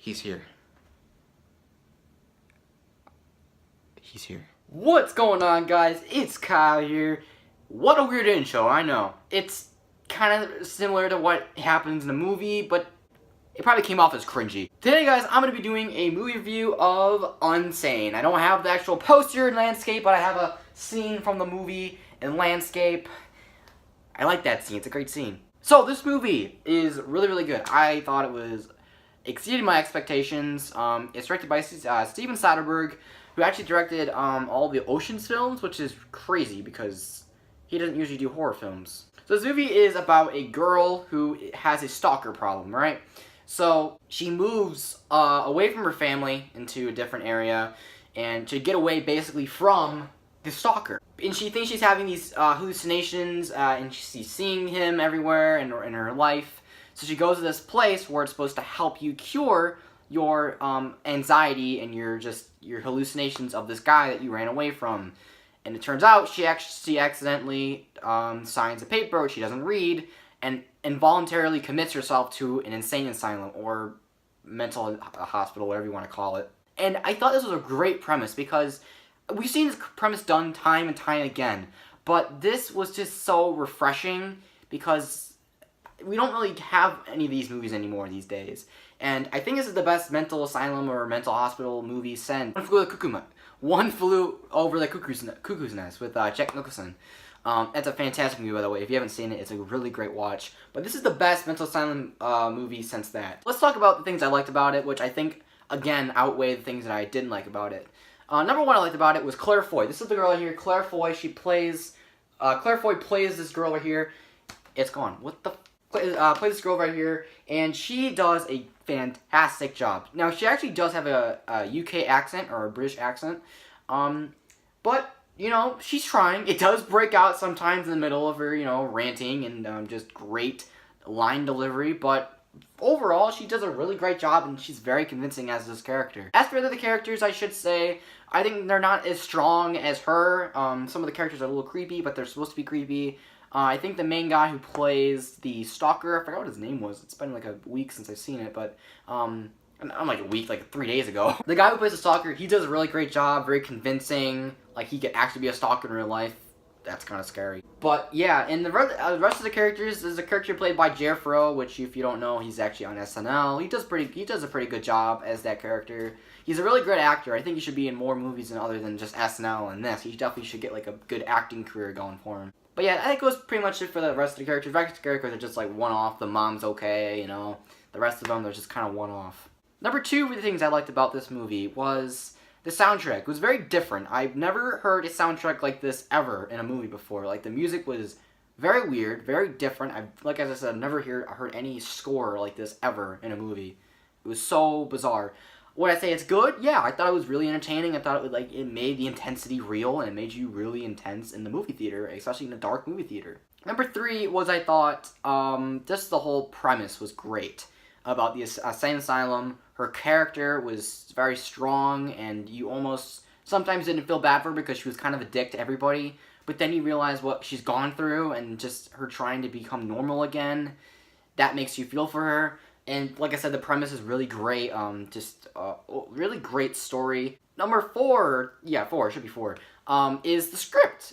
He's here. He's here. What's going on, guys? It's Kyle here. What a weird intro, I know. It's kind of similar to what happens in the movie, but it probably came off as cringy. Today, guys, I'm going to be doing a movie review of Unsane. I don't have the actual poster in landscape, but I have a scene from the movie in landscape. I like that scene. It's a great scene. So, this movie is really, really good. I thought it was exceeded my expectations. It's directed by Steven Soderbergh, who actually directed all the Ocean's films, which is crazy because he doesn't usually do horror films. So this movie is about a girl who has a stalker problem, right? So she moves away from her family into a different area and to get away basically from the stalker. And she thinks she's having these hallucinations and she's seeing him everywhere in her life. So she goes to this place where it's supposed to help you cure your anxiety and your hallucinations of this guy that you ran away from. And it turns out she accidentally signs a paper which she doesn't read and involuntarily commits herself to an insane asylum or mental hospital, whatever you want to call it. And I thought this was a great premise because we've seen this premise done time and time again, but this was just so refreshing because we don't really have any of these movies anymore these days. And I think this is the best mental asylum or mental hospital movie since One Flew Over the Cuckoo's Nest with Jack Nicholson. It's a fantastic movie, by the way. If you haven't seen it, it's a really great watch. But this is the best mental asylum movie since that. Let's talk about the things I liked about it, which I think, again, outweigh the things that I didn't like about it. Number one I liked about it was Claire Foy. This is the girl right here, Claire Foy. Claire Foy plays this girl right here. It's gone. What the plays this girl right here, and she does a fantastic job. Now, she actually does have a UK accent, or a British accent, but, you know, she's trying. It does break out sometimes in the middle of her, you know, ranting and just great line delivery, but overall, she does a really great job, and she's very convincing as this character. As for the other characters, I should say, I think they're not as strong as her. Some of the characters are a little creepy, but they're supposed to be creepy. I think the main guy who plays the stalker, I forgot what his name was. It's been like a week since I've seen it, but I'm like a week, like 3 days ago. The guy who plays the stalker, he does a really great job, very convincing. Like, he could actually be a stalker in real life. That's kind of scary. But yeah, and the rest of the characters, there's a character played by Jeffro, which if you don't know, he's actually on SNL. He does a pretty good job as that character. He's a really good actor. I think he should be in more movies other than just SNL and this. He definitely should get like a good acting career going for him. But yeah, I think it was pretty much it for the rest of the characters. The rest of the characters are just like one-off. The mom's okay, you know. The rest of them, they're just kind of one-off. Number two of the things I liked about this movie was the soundtrack. It was very different. I've never heard a soundtrack like this ever in a movie before. Like, the music was very weird, very different. Like as I said, I've never heard any score like this ever in a movie. It was so bizarre. Would I say it's good? Yeah, I thought it was really entertaining. I thought it made the intensity real, and it made you really intense in the movie theater, especially in a dark movie theater. Number three was, I thought, just the whole premise was great about the insane asylum. Her character was very strong, and you almost sometimes didn't feel bad for her because she was kind of a dick to everybody. But then you realize what she's gone through, and just her trying to become normal again. That makes you feel for her. And like I said, the premise is really great. Really great story. Number four, it should be four, is the script.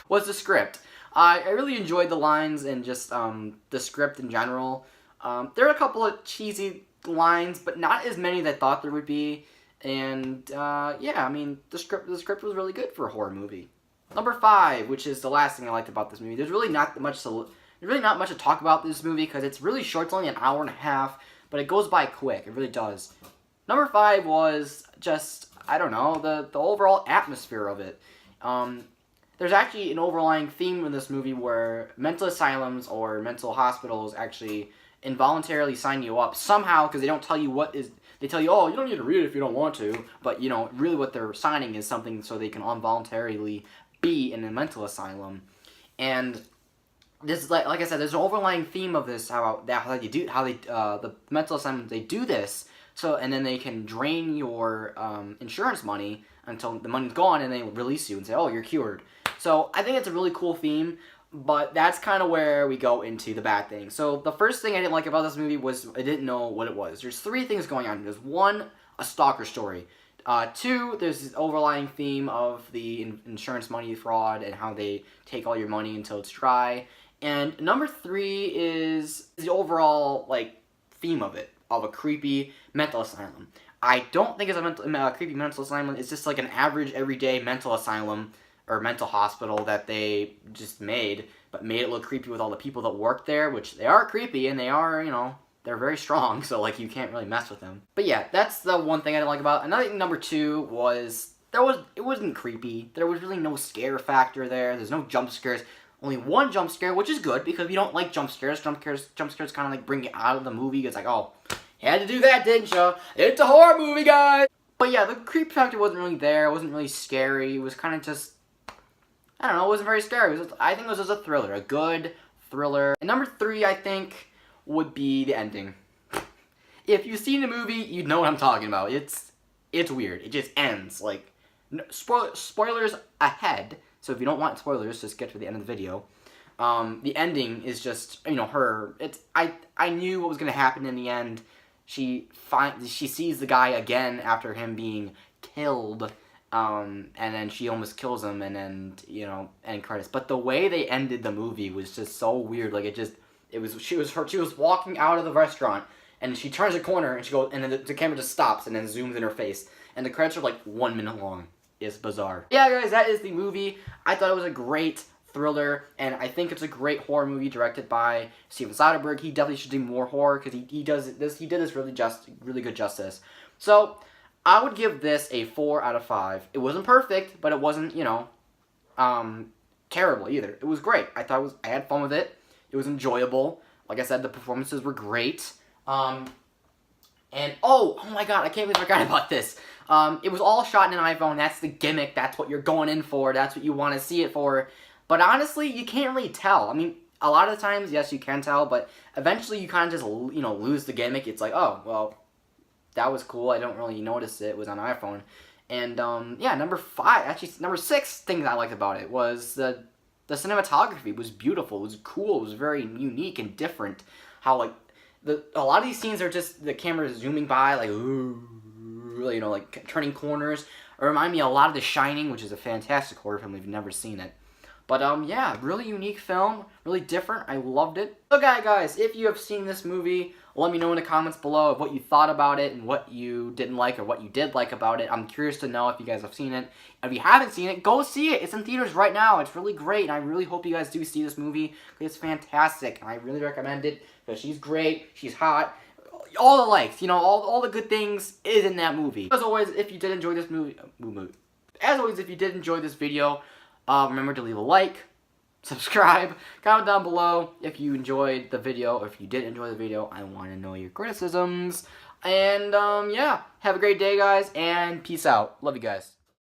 What's the script? I really enjoyed the lines and just the script in general. There are a couple of cheesy lines, but not as many as I thought there would be. And yeah, I mean, the script was really good for a horror movie. Number five, which is the last thing I liked about this movie. There's really not much to talk about this movie because it's really short. It's only an hour and a half, but it goes by quick. It really does. Number five was just, I don't know, the overall atmosphere of it. There's actually an overlying theme in this movie where mental asylums or mental hospitals actually involuntarily sign you up somehow because they don't tell you they tell you, oh, you don't need to read it if you don't want to, but, you know, really what they're signing is something so they can involuntarily be in a mental asylum. And this is like I said, there's an overlying theme of this, the mental asylum, they do this, so, and then they can drain your insurance money until the money's gone, and they release you and say, oh, you're cured. So I think it's a really cool theme. But that's kind of where we go into the bad thing. So the first thing I didn't like about this movie was I didn't know what it was. There's three things going on. There's one, a stalker story. Two, there's this overlying theme of the insurance money fraud and how they take all your money until it's dry. And number three is the overall, like, theme of it, of a creepy mental asylum. I don't think it's a creepy mental asylum. It's just like an average, everyday mental asylum or mental hospital that they just made, but made it look creepy with all the people that work there, which they are creepy, and they are, you know, they're very strong, so, like, you can't really mess with them. But yeah, that's the one thing I didn't like about it. Another thing, number two, was it wasn't creepy. There was really no scare factor there. There's no jump scares. Only one jump scare, which is good, because if you don't like jump scares kind of, like, bring you out of the movie. It's like, oh, you had to do that, didn't you? It's a horror movie, guys! But yeah, the creep factor wasn't really there. It wasn't really scary. It was kind of just, I don't know, it wasn't very scary. I think it was just a thriller, a good thriller. And number three, I think, would be the ending. If you've seen the movie, you know what I'm talking about. It's weird. It just ends. Like, spoilers ahead. So if you don't want spoilers, just get to the end of the video. The ending is just, you know, her. I knew what was gonna happen in the end. She sees the guy again after him being killed. And then she almost kills him, and then, you know, end credits. But the way they ended the movie was just so weird. Like, she was walking out of the restaurant, and she turns a corner, and she goes, and then the camera just stops, and then zooms in her face, and the credits are like 1 minute long. It's bizarre. Yeah, guys, that is the movie. I thought it was a great thriller, and I think it's a great horror movie directed by Steven Soderbergh. He definitely should do more horror, because he did this really good justice. So I would give this a 4 out of 5. It wasn't perfect, but it wasn't, you know, terrible either. It was great. I had fun with it. It was enjoyable. Like I said, the performances were great. And oh my god, I can't believe I forgot about this. It was all shot in an iPhone. That's the gimmick. That's what you're going in for. That's what you want to see it for. But honestly, you can't really tell. I mean, a lot of the times, yes, you can tell, but eventually you kind of just, you know, lose the gimmick. It's like, oh, well, that was cool. I don't really notice it was on iPhone. And, yeah, number 6 things I liked about it was the cinematography was beautiful. It was cool. It was very unique and different. How, like, a lot of these scenes are just the camera zooming by, like, ooh, you know, like, turning corners. It reminded me a lot of The Shining, which is a fantastic horror film if you've never seen it. But, yeah, really unique film, really different. I loved it. Okay, guys, if you have seen this movie, let me know in the comments below of what you thought about it and what you didn't like or what you did like about it. I'm curious to know if you guys have seen it. If you haven't seen it, go see it. It's in theaters right now. It's really great, and I really hope you guys do see this movie. It's fantastic, and I really recommend it because she's great, she's hot, all the likes, you know, all the good things is in that movie. As always, if you did enjoy this video, remember to leave a like, subscribe, comment down below if you enjoyed the video, or if you did enjoy the video. I want to know your criticisms. And, yeah, have a great day, guys, and peace out. Love you guys.